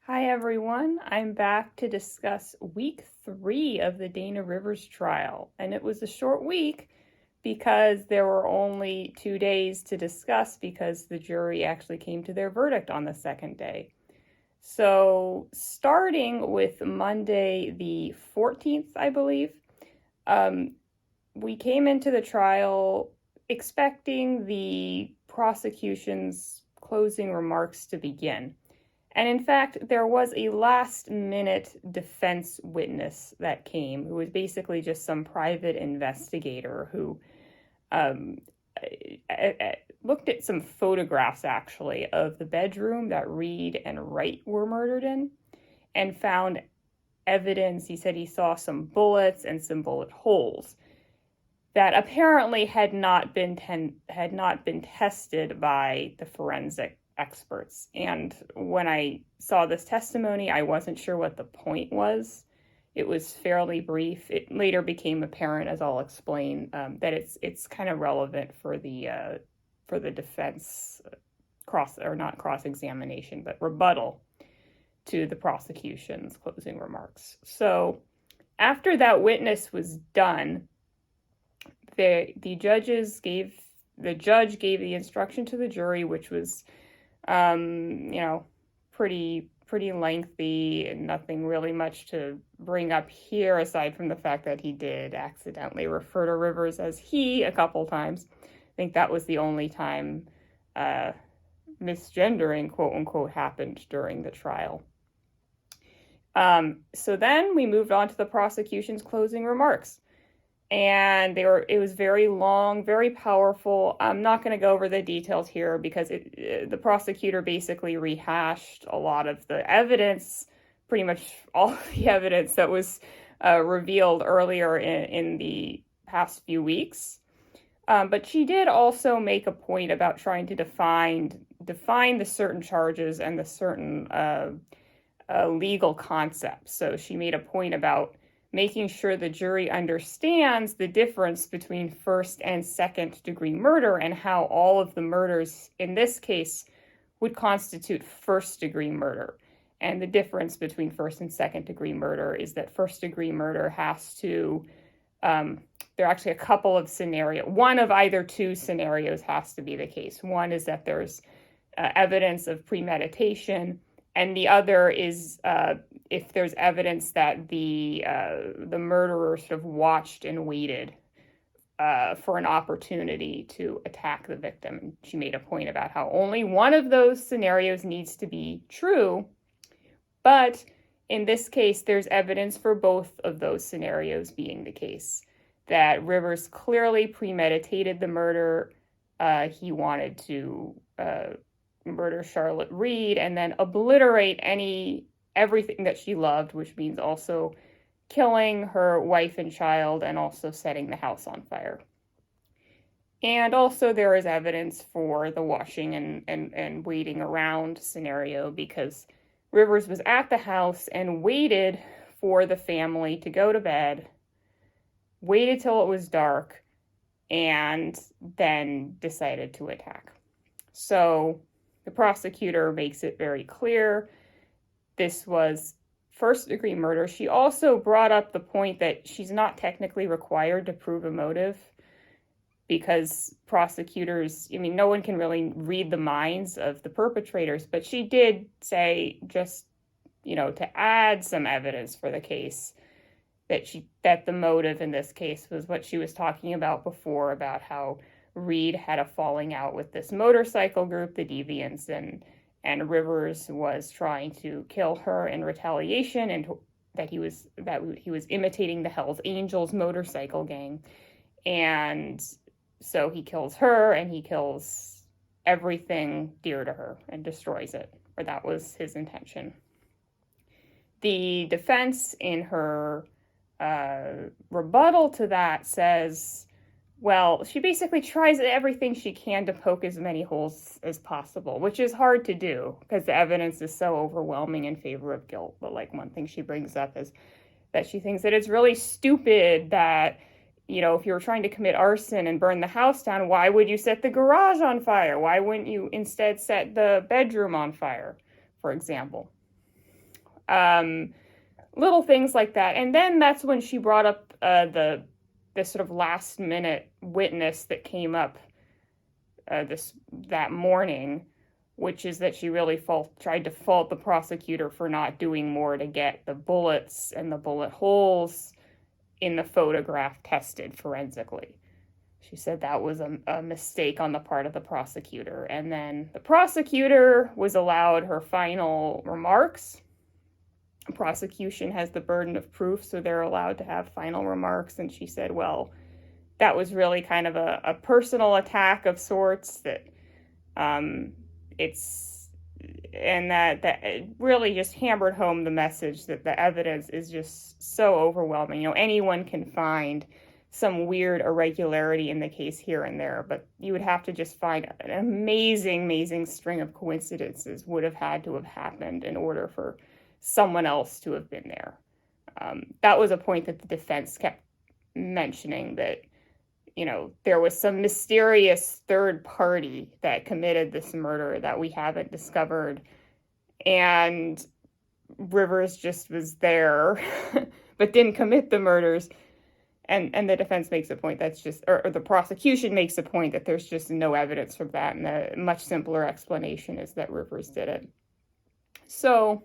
Hi everyone, I'm back to discuss week 3 of the Dana Rivers trial, and it was a short week because there were only 2 days to discuss because the jury actually came to their verdict on the second day. So starting with Monday the 14th, I believe, we came into the trial expecting the prosecution's closing remarks to begin. And in fact, there was a last-minute defense witness that came, who was basically just some private investigator who looked at some photographs, actually, of the bedroom that Reed and Wright were murdered in, and found evidence. He said he saw some bullets and some bullet holes that apparently had not been tested by the forensic experts. And when I saw this testimony, I wasn't sure what the point was. It was fairly brief. It later became apparent, as I'll explain, that it's kind of relevant for the defense not cross-examination, but rebuttal to the prosecution's closing remarks. So after that witness was done, the judge gave the instruction to the jury, which was pretty lengthy, and nothing really much to bring up here aside from the fact that he did accidentally refer to Rivers as he a couple times. I think that was the only time misgendering, quote unquote, happened during the trial. So then we moved on to the prosecution's closing remarks. And it was very long, very powerful. I'm not going to go over the details here because the prosecutor basically rehashed a lot of the evidence, pretty much all of the evidence that was revealed earlier in the past few weeks. But she did also make a point about trying to define the certain charges and the certain legal concepts. So she made a point about making sure the jury understands the difference between first and second degree murder and how all of the murders in this case would constitute first degree murder. And the difference between first and second degree murder is that first degree murder has to, there are actually a couple of scenarios. One of either two scenarios has to be the case. One is that there's evidence of premeditation, and the other is if there's evidence that the murderer sort of watched and waited for an opportunity to attack the victim. And she made a point about how only one of those scenarios needs to be true, but in this case, there's evidence for both of those scenarios being the case. That Rivers clearly premeditated the murder. He wanted to murder Charlotte Reed and then obliterate everything that she loved, which means also killing her wife and child and also setting the house on fire. And also there is evidence for the washing and waiting around scenario, because Rivers was at the house and waited for the family to go to bed, waited till it was dark, and then decided to attack. So the prosecutor makes it very clear this was first-degree murder. She also brought up the point that she's not technically required to prove a motive because prosecutors, no one can really read the minds of the perpetrators, but she did say just, to add some evidence for the case that the motive in this case was what she was talking about before, about how Reed had a falling out with this motorcycle group, the Deviants, and Rivers was trying to kill her in retaliation, and that he was imitating the Hells Angels motorcycle gang. And so he kills her and he kills everything dear to her and destroys it, or that was his intention. The defense in her rebuttal to that says, well, she basically tries everything she can to poke as many holes as possible, which is hard to do because the evidence is so overwhelming in favor of guilt. But one thing she brings up is that she thinks that it's really stupid that, if you were trying to commit arson and burn the house down, why would you set the garage on fire? Why wouldn't you instead set the bedroom on fire, for example? Little things like that. And then that's when she brought up the sort of last minute witness that came up that morning, which is that she really tried to fault the prosecutor for not doing more to get the bullets and the bullet holes in the photograph tested forensically. She said that was a mistake on the part of the prosecutor. And then the prosecutor was allowed her final remarks. The prosecution has the burden of proof, so they're allowed to have final remarks. And she said, well, that was really kind of a personal attack of sorts, that that it really just hammered home the message that the evidence is just so overwhelming. Anyone can find some weird irregularity in the case here and there, but you would have to just find an amazing string of coincidences would have had to have happened in order for someone else to have been there. That was a point that the defense kept mentioning, that there was some mysterious third party that committed this murder that we haven't discovered, and Rivers just was there but didn't commit the murders. And the defense makes a point that's just, or the prosecution makes a point that there's just no evidence for that, and the much simpler explanation is that Rivers did it. So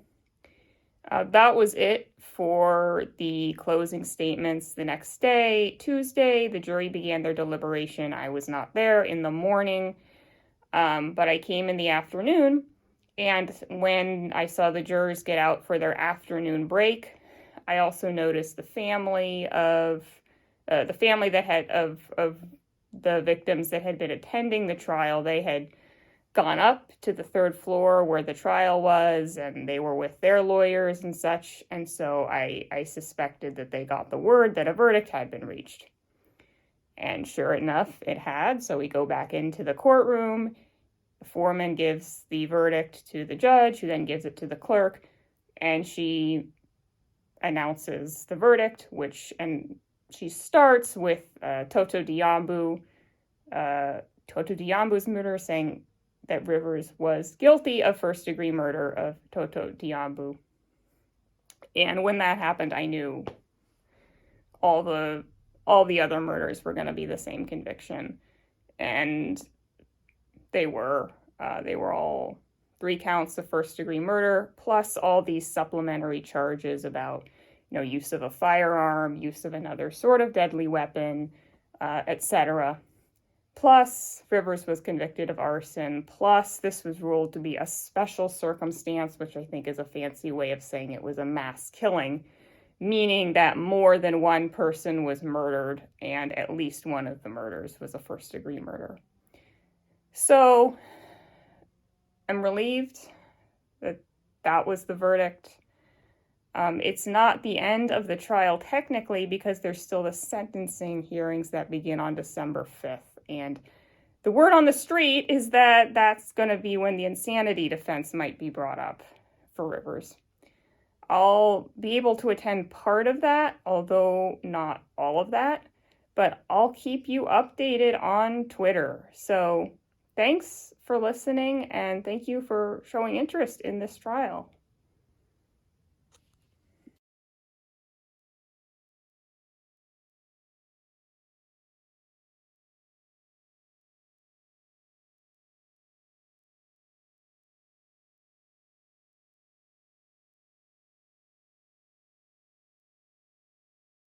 that was it for the closing statements. The next day, Tuesday, the jury began their deliberation. I was not there in the morning, but I came in the afternoon, and when I saw the jurors get out for their afternoon break, I also noticed the family of the victims that had been attending the trial. They had gone up to the third floor where the trial was, and they were with their lawyers and such. And so I suspected that they got the word that a verdict had been reached. And sure enough, it had. So we go back into the courtroom. The foreman gives the verdict to the judge, who then gives it to the clerk, and she announces the verdict, and she starts with Toto Diambu's murder, saying that Rivers was guilty of first-degree murder of Toto Diambu. And when that happened, I knew all the other murders were going to be the same conviction, and they were all 3 counts of first-degree murder, plus all these supplementary charges about use of a firearm, use of another sort of deadly weapon, etc. Plus, Rivers was convicted of arson. Plus, this was ruled to be a special circumstance, which I think is a fancy way of saying it was a mass killing, meaning that more than one person was murdered, and at least one of the murders was a first-degree murder. So, I'm relieved that that was the verdict. It's not the end of the trial technically, because there's still the sentencing hearings that begin on December 5th. And the word on the street is that that's going to be when the insanity defense might be brought up for Rivers. I'll be able to attend part of that, although not all of that, but I'll keep you updated on Twitter. So thanks for listening, and thank you for showing interest in this trial.